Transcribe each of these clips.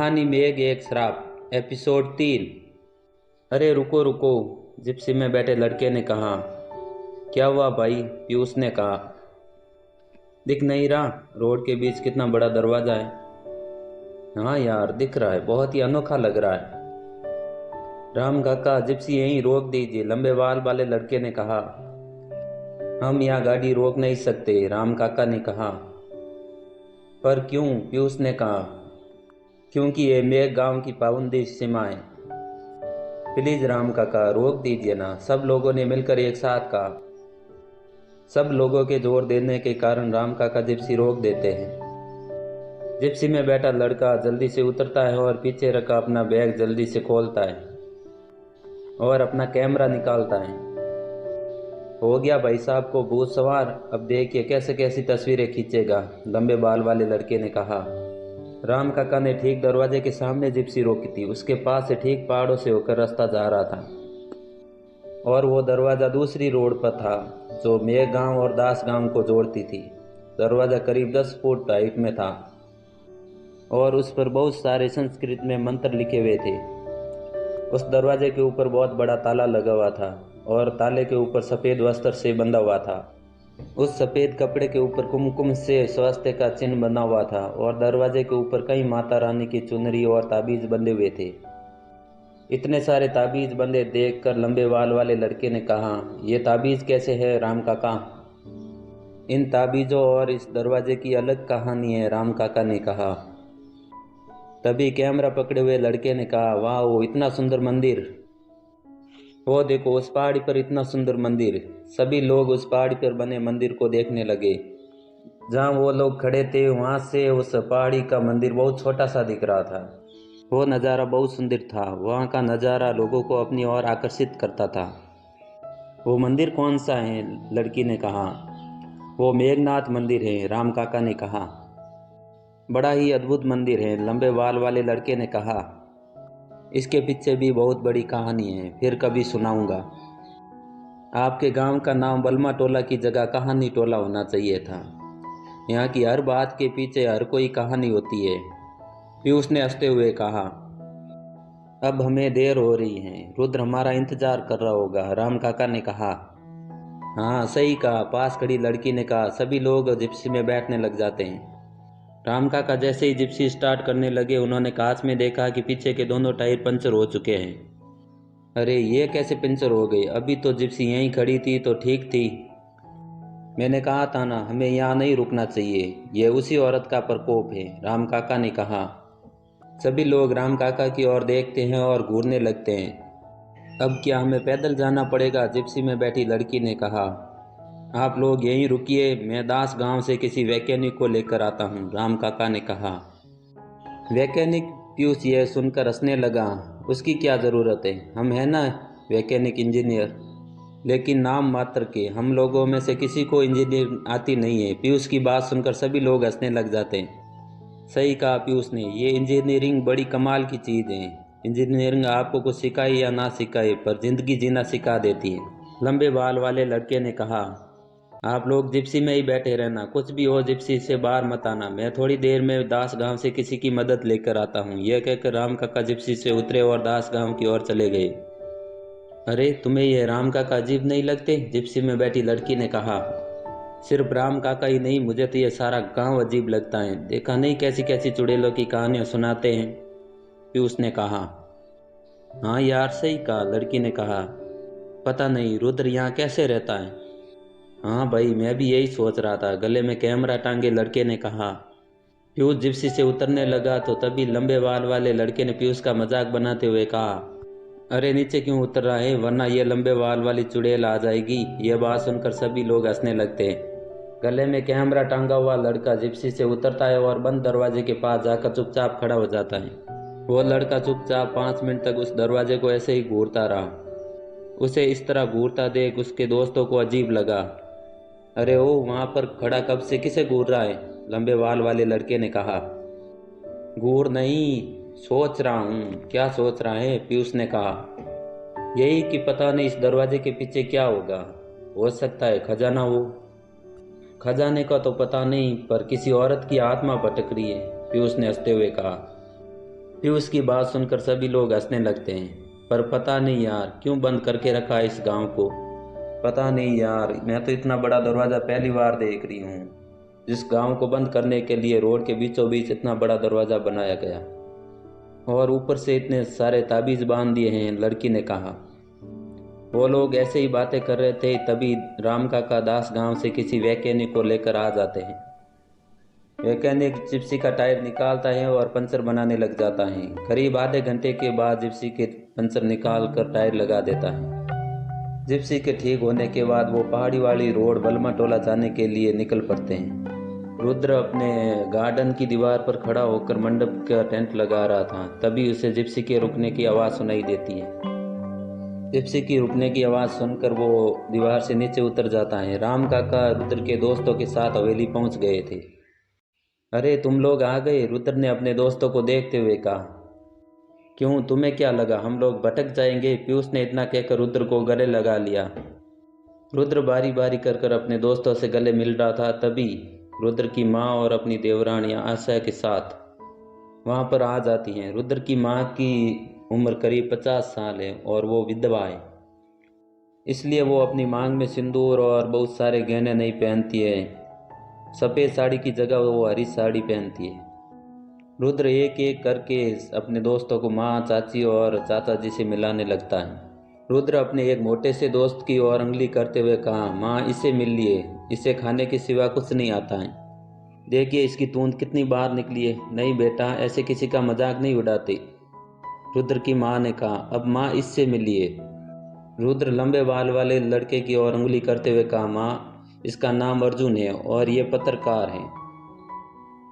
कहानी मेघ एक श्राप एपिसोड 3। अरे रुको रुको, जिप्सी में बैठे लड़के ने कहा। क्या हुआ भाई? पीयूष ने कहा। दिख नहीं रहा रोड के बीच कितना बड़ा दरवाजा है? हाँ यार दिख रहा है, बहुत ही अनोखा लग रहा है। राम काका जिप्सी यहीं रोक दीजिए, लंबे बाल वाले लड़के ने कहा। हम यहाँ गाड़ी रोक नहीं सकते, राम काका ने कहा। पर क्यों? पीयूष ने कहा। क्योंकि ये मेघ गांव की पाबंदी सीमा है। प्लीज राम काका रोक दीजिए ना, सब लोगों ने मिलकर एक साथ कहा। सब लोगों के जोर देने के कारण राम काका जिप्सी रोक देते हैं। जिप्सी में बैठा लड़का जल्दी से उतरता है और पीछे रखा अपना बैग जल्दी से खोलता है और अपना कैमरा निकालता है। हो गया भाई साहब को भूत सवार, अब देखिए कैसे कैसी तस्वीरें खींचेगा, लंबे बाल वाले लड़के ने कहा। राम काका ने ठीक दरवाजे के सामने जिप्सी रोकी थी। उसके पास से ठीक पहाड़ों से होकर रास्ता जा रहा था और वो दरवाज़ा दूसरी रोड पर था जो मेघ गांव और दास गांव को जोड़ती थी। दरवाज़ा करीब 10 फुट हाइट में था और उस पर बहुत सारे संस्कृत में मंत्र लिखे हुए थे। उस दरवाजे के ऊपर बहुत बड़ा ताला लगा हुआ था और ताले के ऊपर सफ़ेद वस्त्र से बंधा हुआ था। उस सफ़ेद कपड़े के ऊपर कुमकुम से स्वास्थ्य का चिन्ह बना हुआ था और दरवाजे के ऊपर कई माता रानी की चुनरी और ताबीज बंधे हुए थे। इतने सारे ताबीज बंधे देखकर लंबे बाल वाले लड़के ने कहा, ये ताबीज कैसे है राम काका? इन ताबीजों और इस दरवाजे की अलग कहानी है, राम काका ने कहा। तभी कैमरा पकड़े हुए लड़के ने कहा, वाह वो इतना सुंदर मंदिर, वो देखो उस पहाड़ी पर इतना सुंदर मंदिर। सभी लोग उस पहाड़ी पर बने मंदिर को देखने लगे। जहाँ वो लोग खड़े थे वहाँ से उस पहाड़ी का मंदिर बहुत छोटा सा दिख रहा था। वो नज़ारा बहुत सुंदर था। वहाँ का नज़ारा लोगों को अपनी ओर आकर्षित करता था। वो मंदिर कौन सा है? लड़की ने कहा। वो मेघनाथ मंदिर है, राम काका ने कहा। बड़ा ही अद्भुत मंदिर है, लंबे बाल वाले लड़के ने कहा। इसके पीछे भी बहुत बड़ी कहानी है, फिर कभी सुनाऊंगा। आपके गांव का नाम बलमा टोला की जगह कहानी टोला होना चाहिए था। यहाँ की हर बात के पीछे हर कोई कहानी होती है, पीयूष ने हंसते हुए कहा। अब हमें देर हो रही है, रुद्र हमारा इंतजार कर रहा होगा, राम काका ने कहा। हाँ सही कहा, पास खड़ी लड़की ने कहा। सभी लोग जिप्सी में बैठने लग जाते हैं। राम काका जैसे ही जिप्सी स्टार्ट करने लगे उन्होंने कांच में देखा कि पीछे के दोनों टायर पंचर हो चुके हैं। अरे ये कैसे पंचर हो गए? अभी तो जिप्सी यहीं खड़ी थी तो ठीक थी। मैंने कहा था ना हमें यहाँ नहीं रुकना चाहिए, ये उसी औरत का प्रकोप है, राम काका ने कहा। सभी लोग राम काका की ओर देखते हैं और घूरने लगते हैं। अब क्या हमें पैदल जाना पड़ेगा? जिप्सी में बैठी लड़की ने कहा। आप लोग यहीं रुकिए, मैं दास गांव से किसी वैज्ञानिक को लेकर आता हूँ, राम काका ने कहा। वैज्ञानिक? पीयूष यह सुनकर हंसने लगा। उसकी क्या ज़रूरत है, हम हैं ना वैज्ञानिक इंजीनियर, लेकिन नाम मात्र के। हम लोगों में से किसी को इंजीनियरिंग आती नहीं है। पीयूष की बात सुनकर सभी लोग हंसने लग जाते हैं। सही कहा पीयूष ने, ये इंजीनियरिंग बड़ी कमाल की चीज़ है। इंजीनियरिंग आपको कुछ सिखाए या ना सिखाए पर ज़िंदगी जीना सिखा देती है, लंबे बाल वाले लड़के ने कहा। आप लोग जिप्सी में ही बैठे रहना, कुछ भी हो जिप्सी से बाहर मत आना, मैं थोड़ी देर में दास गांव से किसी की मदद लेकर आता हूँ। यह कहकर राम काका जिप्सी से उतरे और दास गांव की ओर चले गए। अरे तुम्हें यह राम काका अजीब नहीं लगते? जिप्सी में बैठी लड़की ने कहा। सिर्फ राम काका ही नहीं, मुझे तो यह सारा गांव अजीब लगता है। देखा नहीं कैसी कैसी चुड़ैलों की कहानियां सुनाते हैं, पीयूष ने कहा। हाँ यार सही कहा, लड़की ने कहा। पता नहीं रुद्र यहाँ कैसे रहता है। हाँ भाई मैं भी यही सोच रहा था, गले में कैमरा टांगे लड़के ने कहा। पीयूष जिप्सी से उतरने लगा तो तभी लंबे बाल वाले लड़के ने पीयूष का मजाक बनाते हुए कहा, अरे नीचे क्यों उतर रहा है, वरना ये लंबे बाल वाली चुड़ैल आ जाएगी। यह बात सुनकर सभी लोग हंसने लगते हैं। गले में कैमरा टांगा हुआ लड़का जिप्सी से उतरता है और बंद दरवाजे के पास जाकर चुपचाप खड़ा हो जाता है। वो लड़का चुपचाप 5 मिनट तक उस दरवाजे को ऐसे ही घूरता रहा। उसे इस तरह घूरता देख उसके दोस्तों को अजीब लगा। अरे ओ वहाँ पर खड़ा कब से किसे घूर रहा है? लंबे बाल वाले लड़के ने कहा। घूर नहीं, सोच रहा हूँ। क्या सोच रहा है? पीयूष ने कहा। यही कि पता नहीं इस दरवाजे के पीछे क्या होगा, हो सकता है खजाना हो। खजाने का तो पता नहीं, पर किसी औरत की आत्मा भटक रही है, पीयूष ने हंसते हुए कहा। पीयूष की बात सुनकर सभी लोग हंसने लगते हैं। पर पता नहीं यार क्यों बंद करके रखा है इस गांव को। पता नहीं यार, मैं तो इतना बड़ा दरवाज़ा पहली बार देख रही हूँ। जिस गांव को बंद करने के लिए रोड के बीचों बीच इतना बड़ा दरवाज़ा बनाया गया, और ऊपर से इतने सारे ताबीज़ बांध दिए हैं, लड़की ने कहा। वो लोग ऐसे ही बातें कर रहे थे, तभी राम काका दास गांव से किसी वैज्ञानिक को लेकर आ जाते हैं। वैज्ञानिक जिप्सी का टायर निकालता है और पंचर बनाने लग जाता है। करीब आधे घंटे के बाद जिप्सी के पंचर निकाल कर टायर लगा देता है। जिप्सी के ठीक होने के बाद वो पहाड़ी वाली रोड बलमा टोला जाने के लिए निकल पड़ते हैं। रुद्र अपने गार्डन की दीवार पर खड़ा होकर मंडप का टेंट लगा रहा था, तभी उसे जिप्सी के रुकने की आवाज़ सुनाई देती है। जिप्सी की रुकने की आवाज़ सुनकर वो दीवार से नीचे उतर जाता है। राम काका रुद्र के दोस्तों के साथ हवेली पहुंच गए थे। अरे तुम लोग आ गए, रुद्र ने अपने दोस्तों को देखते हुए कहा। क्यों, तुम्हें क्या लगा हम लोग भटक जाएंगे? पीयूष ने इतना कहकर रुद्र को गले लगा लिया। रुद्र बारी बारी कर अपने दोस्तों से गले मिल रहा था, तभी रुद्र की माँ और अपनी देवरानी आशा के साथ वहाँ पर आ जाती हैं। रुद्र की माँ की उम्र करीब 50 साल है और वो विधवा है, इसलिए वो अपनी मांग में सिंदूर और बहुत सारे गहने नहीं पहनती है। सफ़ेद साड़ी की जगह वो हरी साड़ी पहनती है। रुद्र एक एक करके अपने दोस्तों को माँ, चाची और चाचा जी से मिलाने लगता है। रुद्र अपने एक मोटे से दोस्त की ओर उंगली करते हुए कहा, माँ इसे मिल लिए, इसे खाने के सिवा कुछ नहीं आता है। देखिए इसकी तूंद कितनी बाहर निकली है। नहीं बेटा, ऐसे किसी का मजाक नहीं उड़ाते, रुद्र की माँ ने कहा। अब माँ इससे मिलिए। रुद्र लंबे बाल वाले लड़के की ओर उंगली करते हुए कहा, माँ इसका नाम अर्जुन है और ये पत्रकार है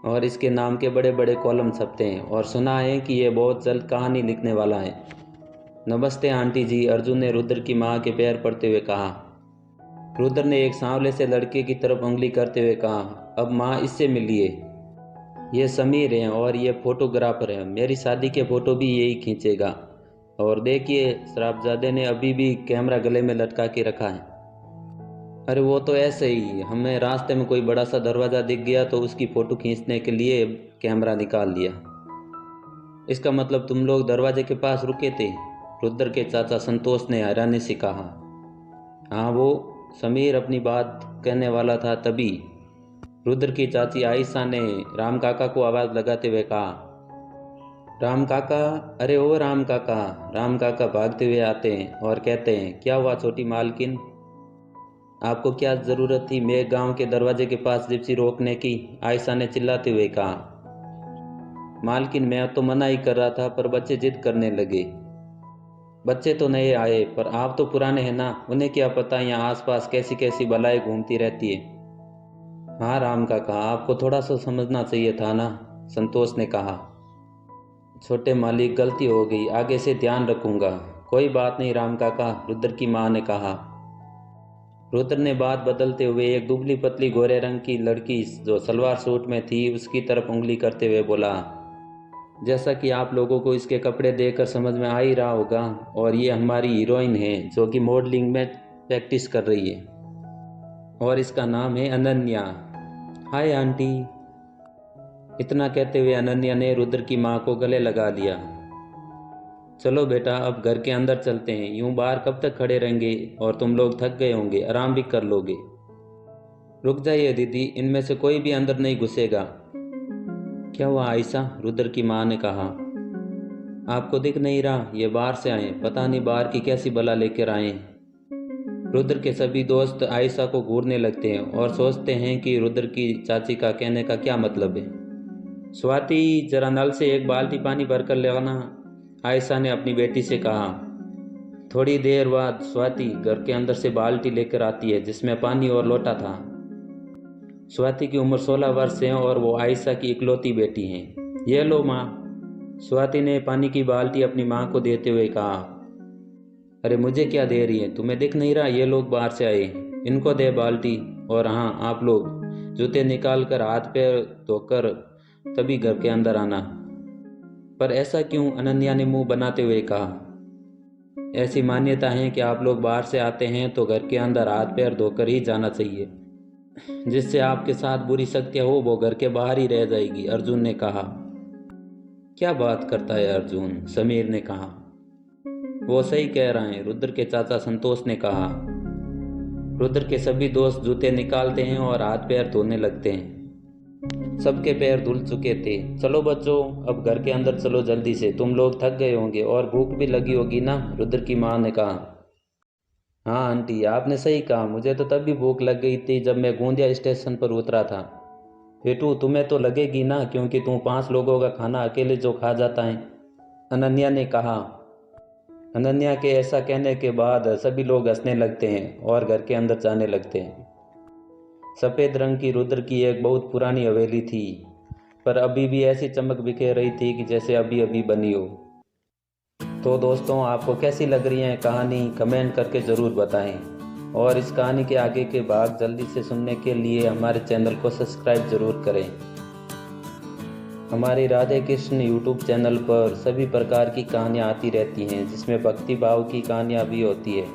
और इसके नाम के बड़े बड़े कॉलम छपते हैं और सुना है कि ये बहुत जल्द कहानी लिखने वाला है। नमस्ते आंटी जी, अर्जुन ने रुद्र की माँ के पैर पड़ते हुए कहा। रुद्र ने एक सांवले से लड़के की तरफ उंगली करते हुए कहा, अब माँ इससे मिलिए, ये समीर है और ये फोटोग्राफर है, मेरी शादी के फ़ोटो भी यही खींचेगा। और देखिए शराबजादे ने अभी भी कैमरा गले में लटका के रखा है। अरे वो तो ऐसे ही, हमें रास्ते में कोई बड़ा सा दरवाज़ा दिख गया तो उसकी फ़ोटो खींचने के लिए कैमरा निकाल लिया। इसका मतलब तुम लोग दरवाजे के पास रुके थे? रुद्र के चाचा संतोष ने हैरानी से कहा। हाँ, वो समीर अपनी बात कहने वाला था, तभी रुद्र की चाची आयशा ने राम काका को आवाज़ लगाते हुए कहा, राम काका, अरे ओ राम काका। राम काका भागते हुए आते हैं और कहते हैं, क्या हुआ छोटी मालकिन, आपको क्या ज़रूरत थी मेरे गांव के दरवाजे के पास जिप्सी रोकने की? आयशा ने चिल्लाते हुए कहा। मालकिन मैं तो मना ही कर रहा था, पर बच्चे जिद करने लगे। बच्चे तो नए आए, पर आप तो पुराने हैं ना, उन्हें क्या पता यहाँ आसपास कैसी कैसी बलाएं घूमती रहती है। हाँ राम काका, आपको थोड़ा सा समझना चाहिए था ना, संतोष ने कहा। छोटे मालिक, गलती हो गई, आगे से ध्यान रखूंगा। कोई बात नहीं राम काका, रुद्र की माँ ने कहा। रुद्र ने बात बदलते हुए एक दुबली पतली गोरे रंग की लड़की जो सलवार सूट में थी उसकी तरफ उंगली करते हुए बोला, जैसा कि आप लोगों को इसके कपड़े देखकर समझ में आ ही रहा होगा, और ये हमारी हीरोइन है जो कि मॉडलिंग में प्रैक्टिस कर रही है, और इसका नाम है अनन्या। Hi aunty. इतना कहते हुए अनन्या ने रुद्र की माँ को गले लगा लिया। चलो बेटा, अब घर के अंदर चलते हैं, यूं बाहर कब तक खड़े रहेंगे, और तुम लोग थक गए होंगे, आराम भी कर लोगे। रुक जाइए दीदी, इनमें से कोई भी अंदर नहीं घुसेगा। क्या हुआ आयशा, रुद्र की माँ ने कहा। आपको दिख नहीं रहा, ये बाहर से आए, पता नहीं बाहर की कैसी बला लेकर आए। रुद्र के सभी दोस्त आयशा को घूरने लगते हैं और सोचते हैं कि रुद्र की चाची का कहने का क्या मतलब है। स्वाति, जरा नल से एक बाल्टी पानी भरकर ले आना, आयशा ने अपनी बेटी से कहा। थोड़ी देर बाद स्वाति घर के अंदर से बाल्टी लेकर आती है जिसमें पानी और लोटा था। स्वाति की उम्र 16 वर्ष है और वो आयशा की इकलौती बेटी है। ये लो माँ, स्वाति ने पानी की बाल्टी अपनी माँ को देते हुए कहा। अरे मुझे क्या दे रही है, तुम्हें दिख नहीं रहा ये लोग बाहर से आए, इनको दे बाल्टी। और हाँ, आप लोग जूते निकाल कर हाथ पैर धोकर तभी घर के अंदर आना। पर ऐसा क्यों, अनन्या ने मुंह बनाते हुए कहा। ऐसी मान्यता है कि आप लोग बाहर से आते हैं तो घर के अंदर हाथ पैर धोकर ही जाना चाहिए, जिससे आपके साथ बुरी शक्तियाँ हो वो घर के बाहर ही रह जाएगी, अर्जुन ने कहा। क्या बात करता है अर्जुन, समीर ने कहा। वो सही कह रहे हैं, रुद्र के चाचा संतोष ने कहा। रुद्र के सभी दोस्त जूते निकालते हैं और हाथ पैर धोने लगते हैं। सबके पैर धुल चुके थे। चलो बच्चों, अब घर के अंदर चलो जल्दी से, तुम लोग थक गए होंगे और भूख भी लगी होगी ना, रुद्र की माँ ने कहा। हाँ आंटी, आपने सही कहा, मुझे तो तब भी भूख लग गई थी जब मैं गोंदिया स्टेशन पर उतरा था। बेटू तुम्हें तो लगेगी ना, क्योंकि तुम 5 लोगों का खाना अकेले जो खा जाता है, अनन्या ने कहा। अनन्या के ऐसा कहने के बाद सभी लोग हंसने लगते हैं और घर के अंदर जाने लगते हैं। सफ़ेद रंग की रुद्र की एक बहुत पुरानी हवेली थी, पर अभी भी ऐसी चमक बिखेर रही थी कि जैसे अभी अभी बनी हो। तो दोस्तों, आपको कैसी लग रही है कहानी, कमेंट करके ज़रूर बताएं और इस कहानी के आगे के भाग जल्दी से सुनने के लिए हमारे चैनल को सब्सक्राइब ज़रूर करें। हमारे राधे कृष्ण यूट्यूब चैनल पर सभी प्रकार की कहानियाँ आती रहती हैं, जिसमें भक्ति भाव की कहानियाँ भी होती है।